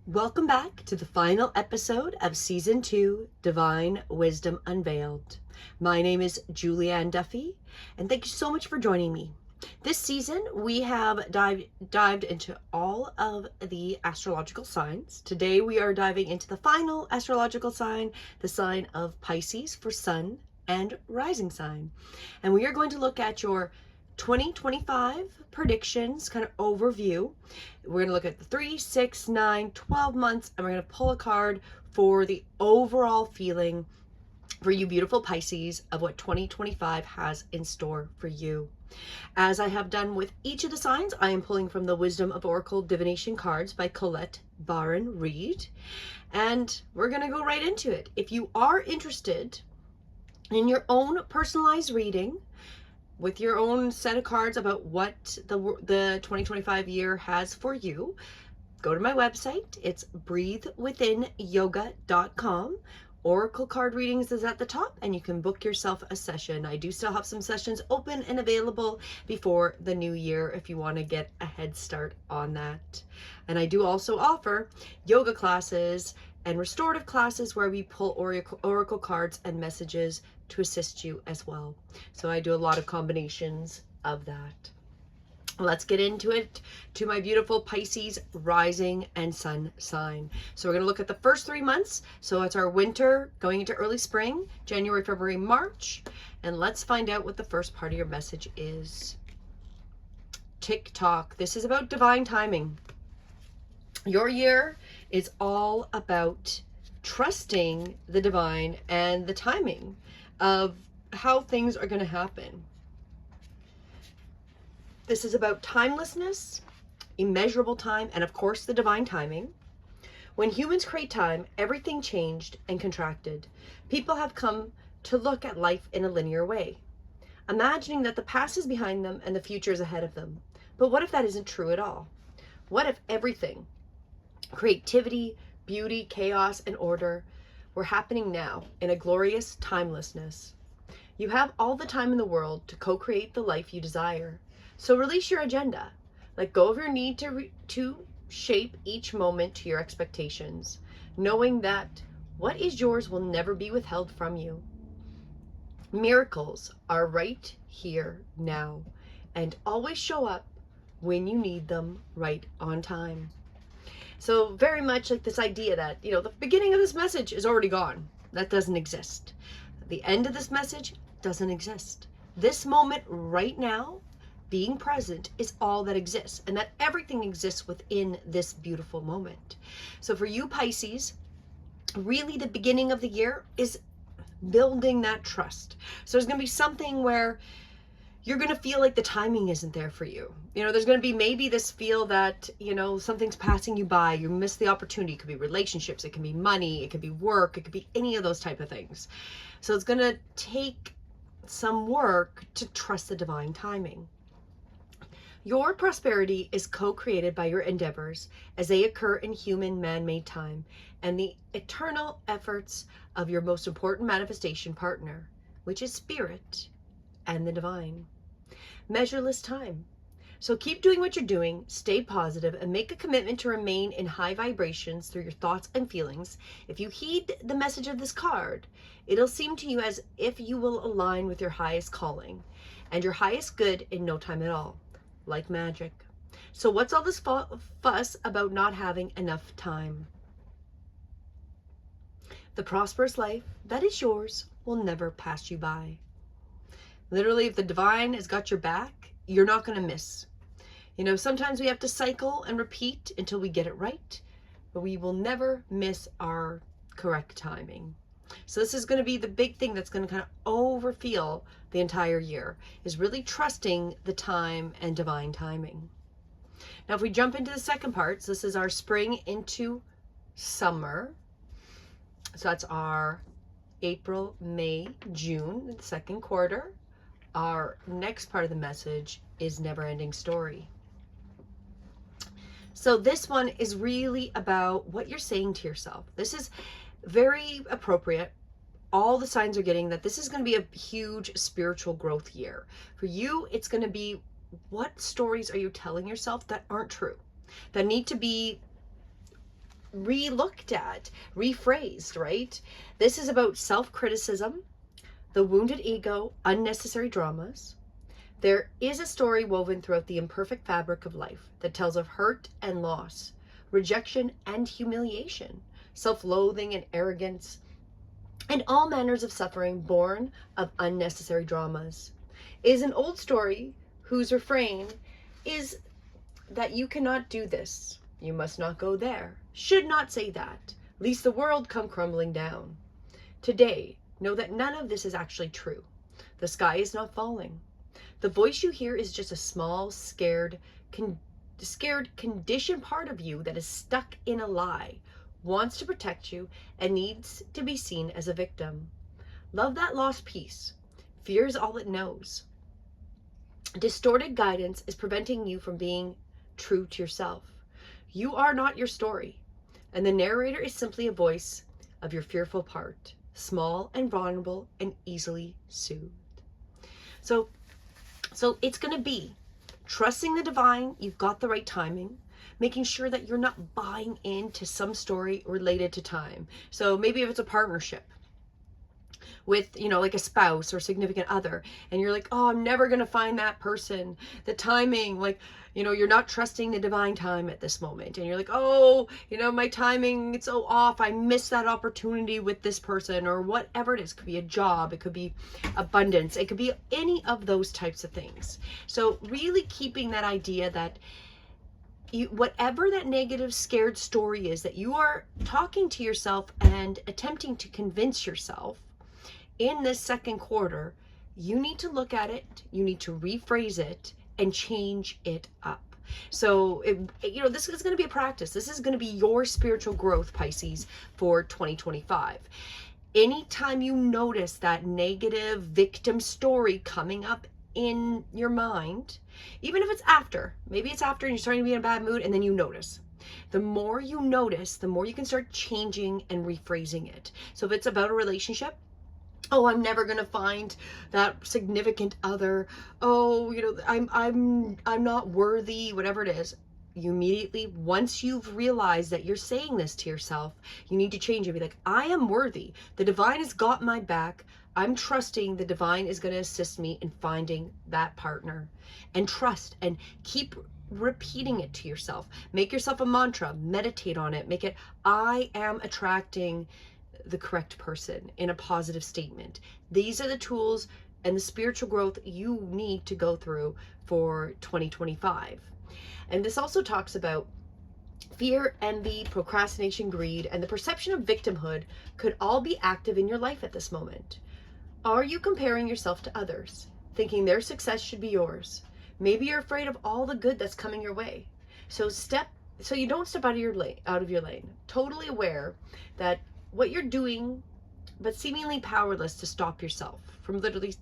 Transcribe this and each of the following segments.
Welcome back to the final episode of Season 2, Divine Wisdom Unveiled. My name is Julianne Duffy, and thank you so much for joining me. This season, we have dived into all of the astrological signs. Today, we are diving into the final astrological sign, the sign of Pisces for Sun and Rising sign. And we are going to look at your 2025 predictions, kind of overview. We're going to look at the 3, 6, 9, 12 months, and we're going to pull a card for the overall feeling for you beautiful Pisces of what 2025 has in store for you. As I have done with each of the signs, I am pulling from the Wisdom of Oracle Divination cards by Colette Baron Reed, and we're going to go right into it. If you are interested in your own personalized reading, with your own set of cards about what the 2025 year has for you, go to my website. It's breathewithinyoga.com. Oracle card readings is at the top, and you can book yourself a session. I do still have some sessions open and available before the new year if you want to get a head start on that. And I do also offer yoga classes and restorative classes where we pull oracle cards and messages to assist you as well. So I do a lot of combinations of that. Let's get into it, to my beautiful Pisces rising and sun sign. So we're going to look at the first 3 months. So it's our winter going into early spring, January, February, March. And let's find out what the first part of your message is. Tick-tock. This is about divine timing. Your year is all about trusting the divine and the timing of how things are going to happen. This is about timelessness, immeasurable time, and of course the divine timing. When humans create time, everything changed and contracted. People have come to look at life in a linear way, imagining that the past is behind them and the future is ahead of them. But what if that isn't true at all? What if everything, creativity, beauty, chaos, and order, were happening now in a glorious timelessness? You have all the time in the world to co-create the life you desire. So release your agenda. Let go of your need to shape each moment to your expectations, knowing that what is yours will never be withheld from you. Miracles are right here now and always show up when you need them, right on time. So very much like this idea that, the beginning of this message is already gone. That doesn't exist. The end of this message doesn't exist. This moment right now, being present, is all that exists, and that everything exists within this beautiful moment. So for you Pisces, really the beginning of the year is building that trust. So there's going to be something where you're going to feel like the timing isn't there for you. There's going to be maybe this feel that, something's passing you by. You miss the opportunity. It could be relationships. It can be money. It could be work. It could be any of those type of things. So it's going to take some work to trust the divine timing. Your prosperity is co-created by your endeavors as they occur in human man-made time and the eternal efforts of your most important manifestation partner, which is spirit and the divine. Measureless time. So keep doing what you're doing, stay positive, and make a commitment to remain in high vibrations through your thoughts and feelings. If you heed the message of this card, it'll seem to you as if you will align with your highest calling and your highest good in no time at all, like magic. So what's all this fuss about not having enough time? The prosperous life that is yours will never pass you by. Literally, if the divine has got your back, you're not going to miss. Sometimes we have to cycle and repeat until we get it right, but we will never miss our correct timing. So this is going to be the big thing that's going to kind of overfeel the entire year, is really trusting the time and divine timing. Now, if we jump into the second part, so this is our spring into summer. So that's our April, May, June, the second quarter. Our next part of the message is never-ending story. So this one is really about what you're saying to yourself. This is very appropriate. All the signs are getting that this is going to be a huge spiritual growth year. For you, it's going to be, what stories are you telling yourself that aren't true, that need to be re-looked at, rephrased, right? This is about self-criticism, the wounded ego, unnecessary dramas. There is a story woven throughout the imperfect fabric of life that tells of hurt and loss, rejection and humiliation, self-loathing and arrogance, and all manners of suffering born of unnecessary dramas. It is an old story whose refrain is that you cannot do this, you must not go there, should not say that, lest the world come crumbling down. Today, know that none of this is actually true. The sky is not falling. The voice you hear is just a small, scared, conditioned part of you that is stuck in a lie, wants to protect you, and needs to be seen as a victim. Love that lost piece. Fear is all it knows. Distorted guidance is preventing you from being true to yourself. You are not your story, and the narrator is simply a voice of your fearful part, small and vulnerable and easily soothed. So it's going to be trusting the divine, you've got the right timing, making sure that you're not buying into some story related to time. So maybe if it's a partnership with, like a spouse or significant other, and you're like, oh, I'm never going to find that person. The timing, you're not trusting the divine time at this moment. And you're like, oh, my timing, it's so off. I missed that opportunity with this person, or whatever it is. It could be a job. It could be abundance. It could be any of those types of things. So really keeping that idea that whatever that negative, scared story is that you are talking to yourself and attempting to convince yourself in this second quarter, you need to look at it, you need to rephrase it and change it up. So, this is going to be a practice. This is going to be your spiritual growth, Pisces, for 2025. Anytime you notice that negative victim story coming up in your mind, even if it's maybe it's after and you're starting to be in a bad mood, and then you notice. The more you notice, the more you can start changing and rephrasing it. So if it's about a relationship, oh, I'm never going to find that significant other. Oh, I'm not worthy, whatever it is. You immediately, once you've realized that you're saying this to yourself, you need to change it. Be like, I am worthy. The divine has got my back. I'm trusting the divine is going to assist me in finding that partner. And trust and keep repeating it to yourself. Make yourself a mantra, meditate on it. Make it, I am attracting the correct person in a positive statement. These are the tools and the spiritual growth you need to go through for 2025. And this also talks about fear, envy, procrastination, greed, and the perception of victimhood could all be active in your life at this moment. Are you comparing yourself to others, thinking their success should be yours? Maybe you're afraid of all the good that's coming your way. So you don't step out of your lane. Totally aware that what you're doing, but seemingly powerless to stop yourself from literally,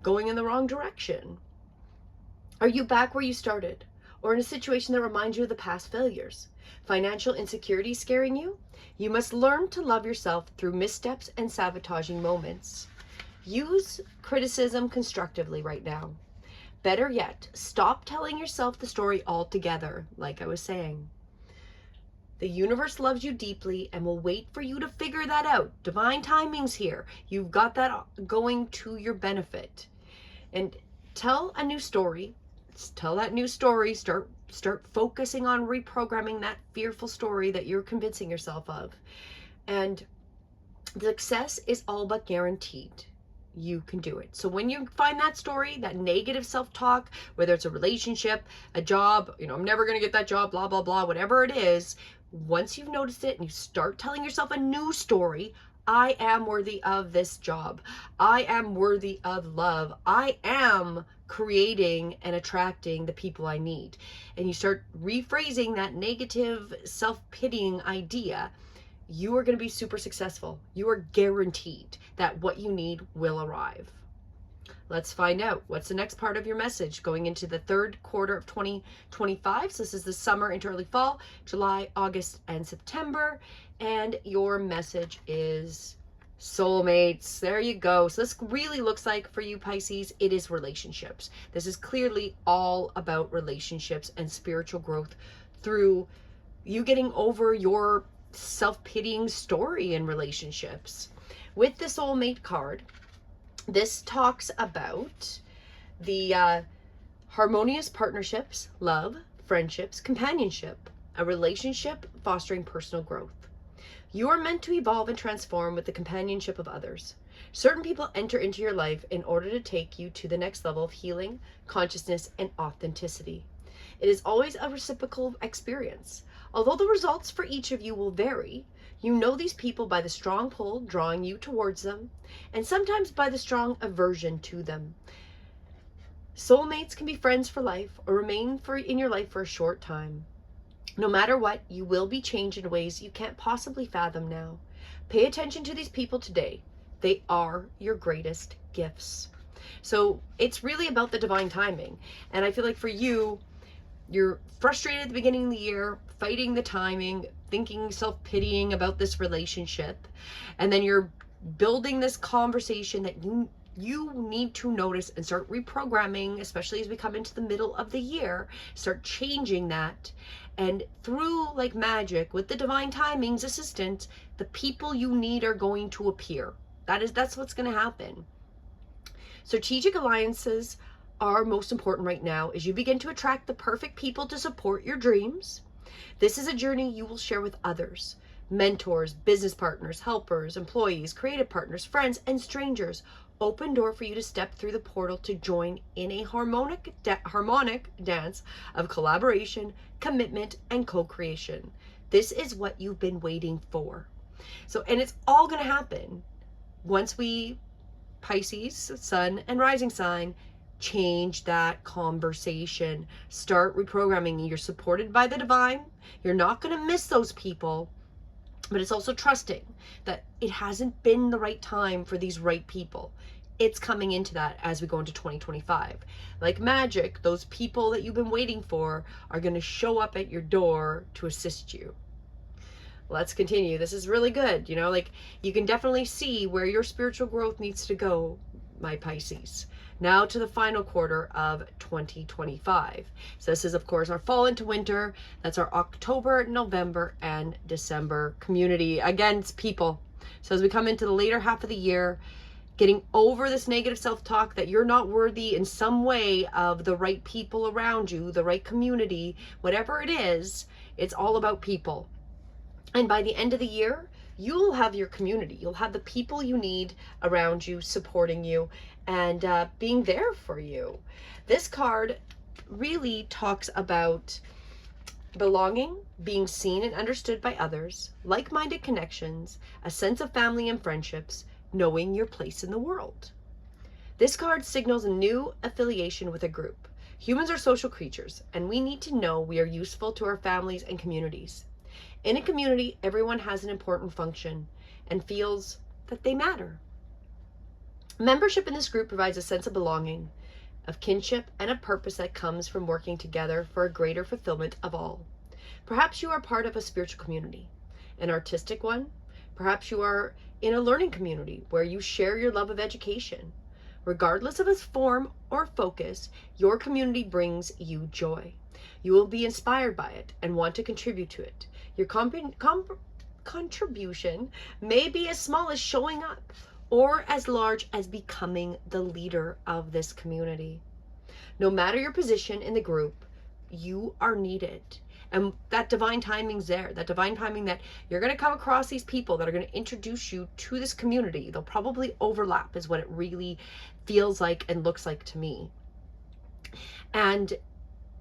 going in the wrong direction. Are you back where you started, or in a situation that reminds you of the past failures? Financial insecurity scaring you? You must learn to love yourself through missteps and sabotaging moments. Use criticism constructively right now. Better yet, stop telling yourself the story altogether, like I was saying. The universe loves you deeply and will wait for you to figure that out. Divine timing's here. You've got that going to your benefit. And tell a new story. Tell that new story. Start focusing on reprogramming that fearful story that you're convincing yourself of. And success is all but guaranteed. You can do it. So when you find that story, that negative self-talk, whether it's a relationship, a job, I'm never going to get that job, blah, blah, blah, whatever it is, once you've noticed it and you start telling yourself a new story, I am worthy of this job. I am worthy of love. I am creating and attracting the people I need. And you start rephrasing that negative self-pitying idea, you are going to be super successful. You are guaranteed that what you need will arrive. Let's find out what's the next part of your message going into the third quarter of 2025. So this is the summer into early fall, July, August, and September. And your message is soulmates. There you go. So this really looks like for you, Pisces, it is relationships. This is clearly all about relationships and spiritual growth through you getting over your self-pitying story in relationships. With the soulmate card, this talks about the harmonious partnerships, love, friendships, companionship, a relationship fostering personal growth. You are meant to evolve and transform with the companionship of others. Certain people enter into your life in order to take you to the next level of healing, consciousness, and authenticity. It is always a reciprocal experience. Although the results for each of you will vary, you know these people by the strong pull drawing you towards them, and sometimes by the strong aversion to them. Soulmates can be friends for life or remain in your life for a short time. No matter what, you will be changed in ways you can't possibly fathom now. Pay attention to these people today. They are your greatest gifts. So it's really about the divine timing. And I feel like for you, you're frustrated at the beginning of the year, fighting the timing, thinking, self-pitying about this relationship. And then you're building this conversation that you need to notice and start reprogramming, especially as we come into the middle of the year. Start changing that. And through like magic, with the divine timing's assistance, the people you need are going to appear. That's what's going to happen. Strategic alliances are most important right now as you begin to attract the perfect people to support your dreams. This is a journey you will share with others. Mentors, business partners, helpers, employees, creative partners, friends, and strangers. Open door for you to step through the portal to join in a harmonic dance of collaboration, commitment, and co-creation. This is what you've been waiting for. So, and it's all going to happen once we, Pisces, sun and rising sign, change that conversation. Start reprogramming. You're supported by the divine. You're not going to miss those people. But it's also trusting that it hasn't been the right time for these right people. It's coming into that as we go into 2025. Like magic, those people that you've been waiting for are going to show up at your door to assist you. Let's continue. This is really good. You know, like you can definitely see where your spiritual growth needs to go, my Pisces. Now to the final quarter of 2025. So this is, of course, our fall into winter. That's our October, November, and December community. Again, it's people. So as we come into the later half of the year, getting over this negative self-talk that you're not worthy in some way of the right people around you, the right community, whatever it is, it's all about people. And by the end of the year, you'll have your community. You'll have the people you need around you, supporting you, and being there for you. This card really talks about belonging, being seen and understood by others, like-minded connections, a sense of family and friendships, knowing your place in the world. This card signals a new affiliation with a group. Humans are social creatures, and we need to know we are useful to our families and communities. In a community, everyone has an important function and feels that they matter. Membership in this group provides a sense of belonging, of kinship, and a purpose that comes from working together for a greater fulfillment of all. Perhaps you are part of a spiritual community, an artistic one. Perhaps you are in a learning community where you share your love of education. Regardless of its form or focus, your community brings you joy. You will be inspired by it and want to contribute to it. Your contribution may be as small as showing up or as large as becoming the leader of this community. No matter your position in the group, you are needed. And that divine timing's there, that divine timing that you're going to come across these people that are going to introduce you to this community. They'll probably overlap is what it really feels like and looks like to me. And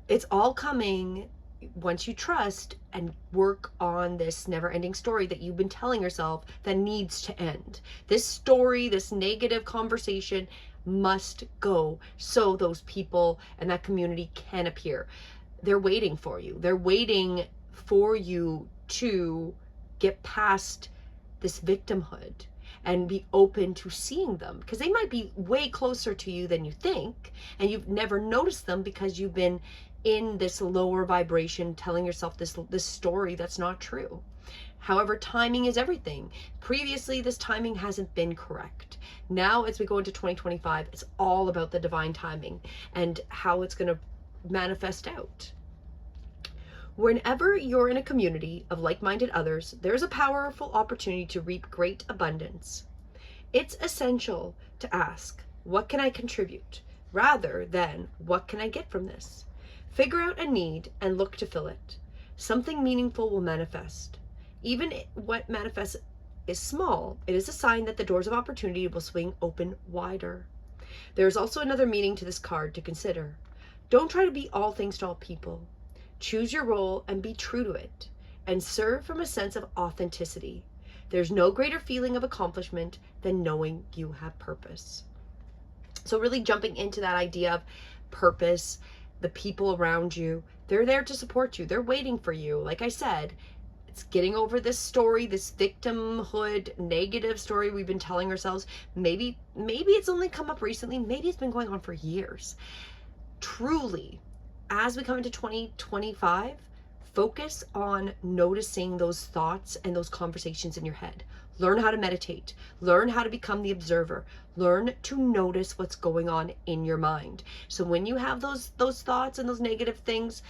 it's all coming once you trust and work on this never-ending story that you've been telling yourself that needs to end. This story, this negative conversation must go so those people and that community can appear. They're waiting for you. They're waiting for you to get past this victimhood and be open to seeing them, because they might be way closer to you than you think, and you've never noticed them because you've been in this lower vibration telling yourself this story that's not true. However, timing is everything. Previously, this timing hasn't been correct. Now, as we go into 2025, it's all about the divine timing and how it's going to manifest out. Whenever you're in a community of like-minded others, there's a powerful opportunity to reap great abundance. It's essential to ask, what can I contribute, rather than what can I get from this? Figure out a need and look to fill it. Something meaningful will manifest. Even what manifests is small, it is a sign that the doors of opportunity will swing open wider. There is also another meaning to this card to consider. Don't try to be all things to all people. Choose your role and be true to it, and serve from a sense of authenticity. There's no greater feeling of accomplishment than knowing you have purpose. So really jumping into that idea of purpose, the people around you, they're there to support you. They're waiting for you. Like I said, it's getting over this story, this victimhood, negative story we've been telling ourselves. Maybe it's only come up recently. Maybe it's been going on for years. Truly, as we come into 2025, focus on noticing those thoughts and those conversations in your head. Learn how to meditate. Learn how to become the observer. Learn to notice what's going on in your mind. So when you have those thoughts and those negative things,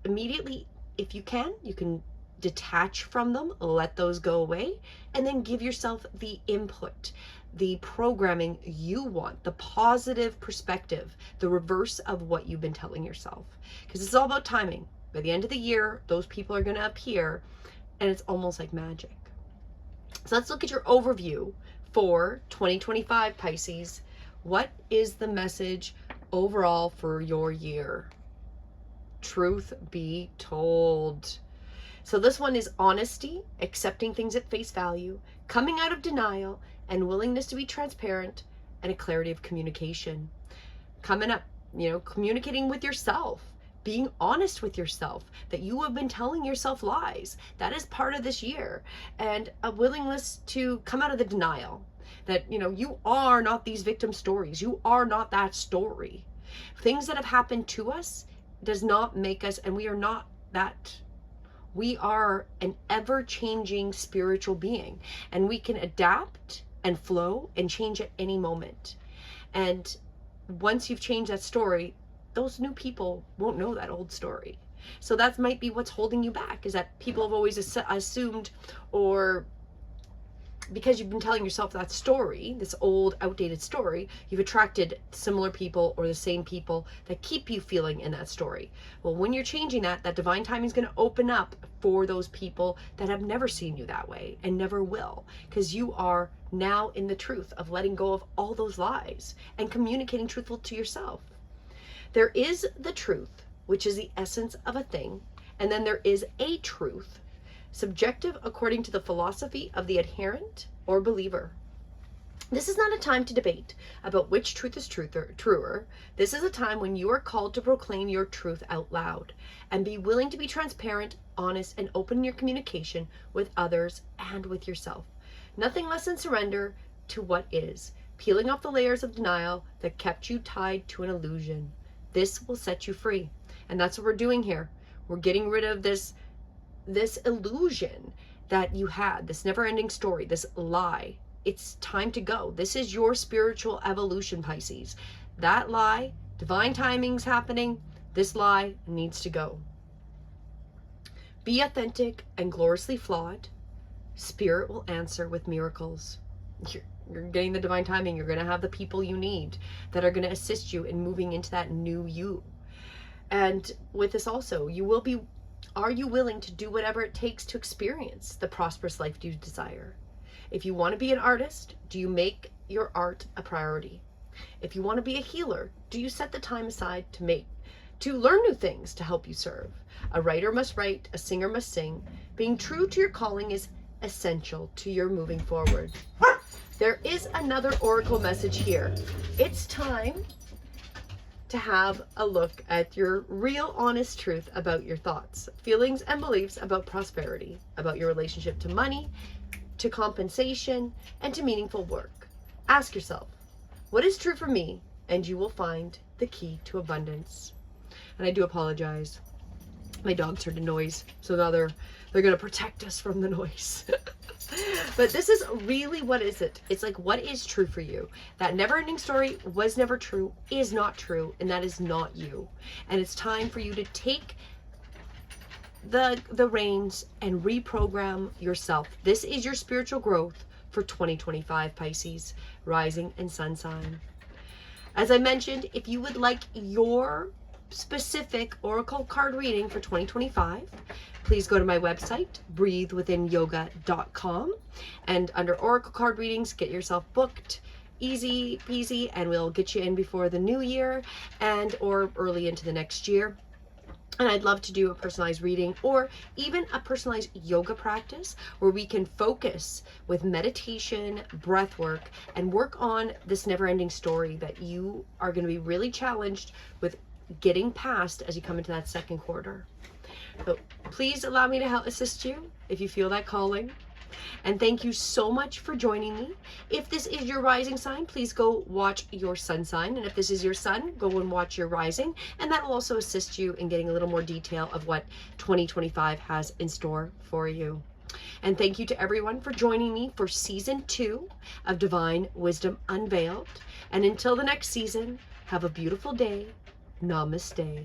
immediately, if you can detach from them, let those go away, and then give yourself the input, the programming you want, the positive perspective, the reverse of what you've been telling yourself. Because it's all about timing. By the end of the year, those people are going to appear, and it's almost like magic. So let's look at your overview for 2025, Pisces. What is the message overall for your year? Truth be told. So this one is honesty, accepting things at face value, coming out of denial, and willingness to be transparent, and a clarity of communication. Coming up, communicating with yourself, being honest with yourself, that you have been telling yourself lies. That is part of this year. And a willingness to come out of the denial that, you are not these victim stories. You are not that story. Things that have happened to us does not make us, and we are not that. We are an ever-changing spiritual being, and we can adapt and flow and change at any moment. And once you've changed that story, those new people won't know that old story. So that might be what's holding you back, is that people have always assumed, or because you've been telling yourself that story, this old outdated story, you've attracted similar people or the same people that keep you feeling in that story. Well, when you're changing that divine timing is going to open up for those people that have never seen you that way and never will, because you are now in the truth of letting go of all those lies and communicating truthful to yourself. There is the truth, which is the essence of a thing, and then there is a truth, subjective according to the philosophy of the adherent or believer. This is not a time to debate about which truth is truer. This is a time when you are called to proclaim your truth out loud and be willing to be transparent, honest, and open in your communication with others and with yourself. Nothing less than surrender to what is, peeling off the layers of denial that kept you tied to an illusion. This will set you free. And that's what we're doing here. We're getting rid of this illusion that you had, this never-ending story, this lie. It's time to go. This is your spiritual evolution, Pisces. That lie, divine timing's happening. This lie needs to go. Be authentic and gloriously flawed. Spirit will answer with miracles. You're getting the divine timing. You're going to have the people you need that are going to assist you in moving into that new you. And with this also, are you willing to do whatever it takes to experience the prosperous life you desire? If you want to be an artist, do you make your art a priority? If you want to be a healer, do you set the time aside to learn new things to help you serve? A writer must write, a singer must sing. Being true to your calling is essential to your moving forward. There is another oracle message here. It's time to have a look at your real honest truth about your thoughts, feelings, and beliefs about prosperity, about your relationship to money, to compensation, and to meaningful work. Ask yourself, what is true for me? And you will find the key to abundance. And I do apologize. My dogs heard a noise, so now they're going to protect us from the noise. But this is really, what is it? It's like, what is true for you? That never-ending story was never true, is not true, and that is not you. And it's time for you to take the reins and reprogram yourself. This is your spiritual growth for 2025, Pisces, rising and sun sign. As I mentioned, if you would like your specific oracle card reading for 2025, please go to my website, breathewithinyoga.com, and under oracle card readings, get yourself booked. Easy peasy, and we'll get you in before the new year and or early into the next year. And I'd love to do a personalized reading or even a personalized yoga practice where we can focus with meditation, breath work, and work on this never-ending story that you are going to be really challenged with getting past as you come into that second quarter. So please allow me to help assist you if you feel that calling. And thank you so much for joining me. If this is your rising sign, please go watch your sun sign. And if this is your sun, go and watch your rising. And that will also assist you in getting a little more detail of what 2025 has in store for you. And thank you to everyone for joining me for season 2 of Divine Wisdom Unveiled. And until the next season, have a beautiful day. Namaste.